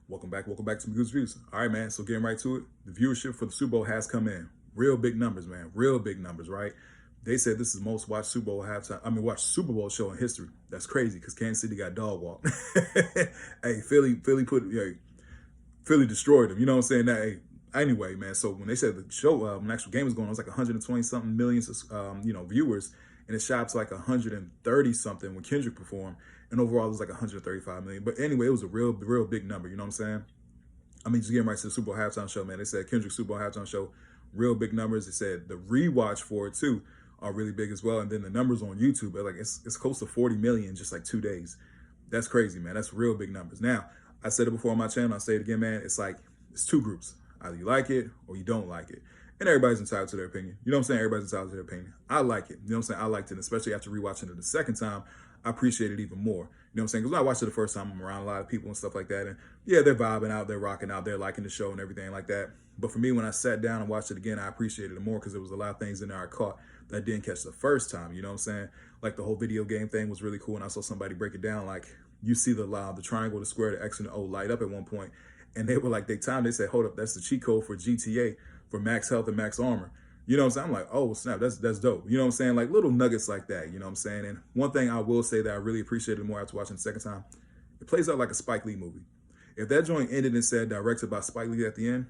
Welcome back to Goose Views. All right, man. So getting right to it, the viewership for the Super Bowl has come in. Real big numbers, man. Real big numbers, right? They said this is the most watched Super Bowl halftime. Watched Super Bowl show in history. That's crazy because Kansas City got dog walked. Hey, Philly destroyed them. You know what I'm saying? That, hey, anyway, man. So when they said the show, when the actual game was going on, it was like 120 something millions, viewers, and it shot up to like 130 something when Kendrick performed, and overall it was like 135 million. But anyway, it was a real big number. You know what I'm saying? Just getting right to the Super Bowl halftime show, man. They said Kendrick Super Bowl halftime show, real big numbers. They said the rewatch for it too are really big as well, and then the numbers on YouTube are like it's close to 40 million in just like 2 days. That's crazy, man. That's real big numbers. Now, I said it before on my channel. I say it again, man. It's two groups. Either you like it or you don't like it. And everybody's entitled to their opinion. You know what I'm saying? Everybody's entitled to their opinion. I like it. You know what I'm saying? I liked it, especially after rewatching it the second time. I appreciate it even more. You know what I'm saying? Because when I watched it the first time, I'm around a lot of people and stuff like that. And yeah, they're vibing out, they're rocking out, they're liking the show and everything like that. But for me, when I sat down and watched it again, I appreciated it more because there was a lot of things in there I caught that I didn't catch the first time. You know what I'm saying? Like the whole video game thing was really cool. And I saw somebody break it down. Like you see the triangle, the square, the X and the O light up at one point. And they were like, they said, hold up, that's the cheat code for GTA for max health and max armor. You know what I'm saying? I'm like, oh, snap, that's dope. You know what I'm saying? Like little nuggets like that, you know what I'm saying? And one thing I will say that I really appreciated more after watching the second time, it plays out like a Spike Lee movie. If that joint ended and said directed by Spike Lee at the end,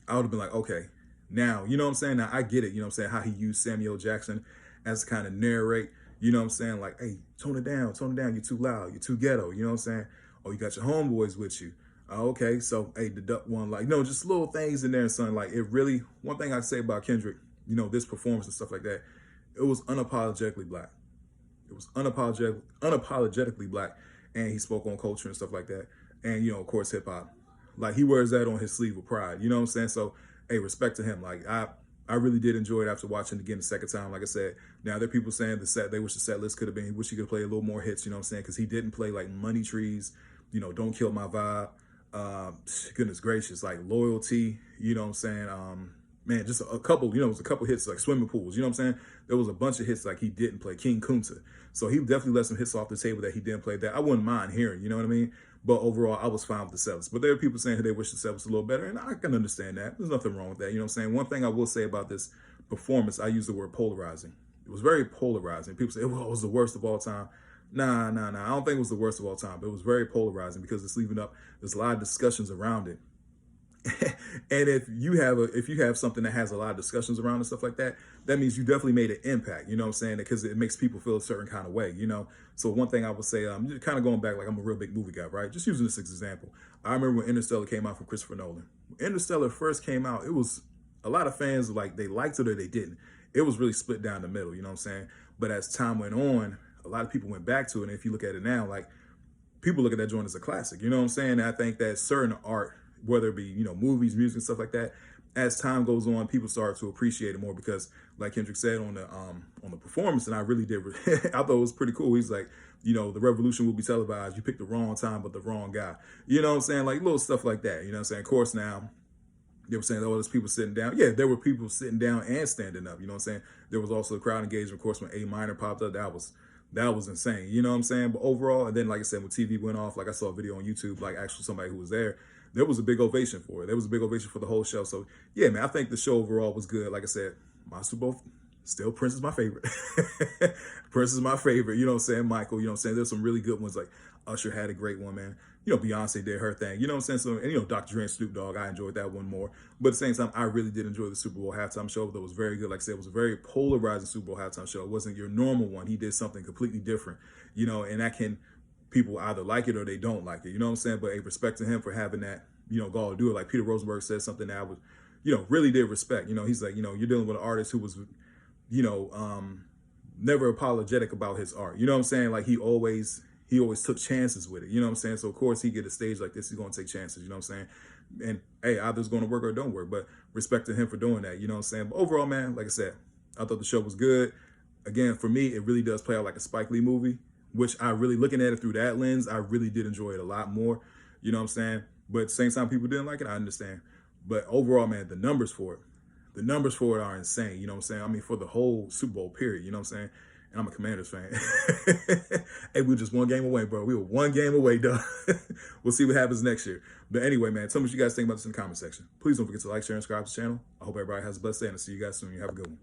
I would have been like, okay, now, you know what I'm saying? Now I get it, you know what I'm saying? How he used Samuel Jackson as to kind of narrate, you know what I'm saying? Like, hey, tone it down, you're too loud, you're too ghetto, you know what I'm saying? Oh, you got your homeboys with you. Okay, so hey, deduct one, like, no, just little things in there, son. Like, it really, one thing I say about Kendrick, this performance and stuff like that, it was unapologetically black. It was unapologetically black, and he spoke on culture and stuff like that, and of course, hip hop. Like he wears that on his sleeve with pride. You know what I'm saying? So, hey, respect to him. Like I really did enjoy it after watching it again the second time. Like I said, now there are people saying they wish the set list could have been. He wish he could play a little more hits. You know what I'm saying? Because he didn't play like Money Trees. Don't Kill My Vibe. Goodness gracious, like Loyalty. You know what I'm saying? Man, just a couple, it was a couple hits like Swimming Pools. You know what I'm saying? There was a bunch of hits like he didn't play. King Kunta. So he definitely let some hits off the table that he didn't play that I wouldn't mind hearing. You know what I mean? But overall, I was fine with the set list. But there are people saying they wish the set was a little better, and I can understand that. There's nothing wrong with that. You know what I'm saying? One thing I will say about this performance, I use the word polarizing. It was very polarizing. People say, well, it was the worst of all time. Nah. I don't think it was the worst of all time, but it was very polarizing because it's leaving up, there's a lot of discussions around it. And if you have something that has a lot of discussions around and stuff like that, that means you definitely made an impact. You know what I'm saying? Because it makes people feel a certain kind of way. So one thing I would say, just kind of going back, like I'm a real big movie guy, right? Just using this as an example. I remember when Interstellar came out from Christopher Nolan. When Interstellar first came out, it was a lot of fans like they liked it or they didn't. It was really split down the middle. You know what I'm saying? But as time went on, a lot of people went back to it. And if you look at it now, like people look at that joint as a classic. You know what I'm saying? And I think that certain art, whether it be movies, music, and stuff like that, as time goes on, people start to appreciate it more because, like Kendrick said on the performance, and I really did, I thought it was pretty cool. He's like, the revolution will be televised. You picked the wrong time, but the wrong guy. You know what I'm saying? Like little stuff like that. You know what I'm saying? Of course, now they were saying, oh, there's people sitting down. Yeah, there were people sitting down and standing up. You know what I'm saying? There was also the crowd engagement. Of course, when A minor popped up, that was insane. You know what I'm saying? But overall, and then like I said, when TV went off, like I saw a video on YouTube, like actually somebody who was there was a big ovation for it. There was a big ovation for the whole show. So yeah, man, I think the show overall was good. Like I said, my Super Bowl, still Prince is my favorite. Prince is my favorite. You know what I'm saying? Michael, you know what I'm saying? There's some really good ones. Like Usher had a great one, man. Beyonce did her thing. You know what I'm saying? So, and Dr. Dre and Snoop Dogg, I enjoyed that one more. But at the same time, I really did enjoy the Super Bowl halftime show. That was very good. Like I said, it was a very polarizing Super Bowl halftime show. It wasn't your normal one. He did something completely different, and that can, people either like it or they don't like it. You know what I'm saying? But a respect to him for having that, gall to do it. Like Peter Rosenberg said something that I would, really did respect. He's like, you're dealing with an artist who was, never apologetic about his art. You know what I'm saying? Like he always took chances with it. You know what I'm saying? So of course he get a stage like this, he's gonna take chances. You know what I'm saying? And hey, either it's gonna work or it don't work. But respect to him for doing that. You know what I'm saying? But overall, man, like I said, I thought the show was good. Again, for me, it really does play out like a Spike Lee movie, which I really, looking at it through that lens, I really did enjoy it a lot more. You know what I'm saying? But at the same time, people didn't like it, I understand. But overall, man, the numbers for it are insane. You know what I'm saying? For the whole Super Bowl period, you know what I'm saying? and I'm a Commanders fan. Hey, we were just one game away, bro. We were one game away, dog. We'll see what happens next year. But anyway, man, tell me what you guys think about this in the comment section. Please don't forget to like, share, and subscribe to the channel. I hope everybody has a blessed day, and I'll see you guys soon. You have a good one.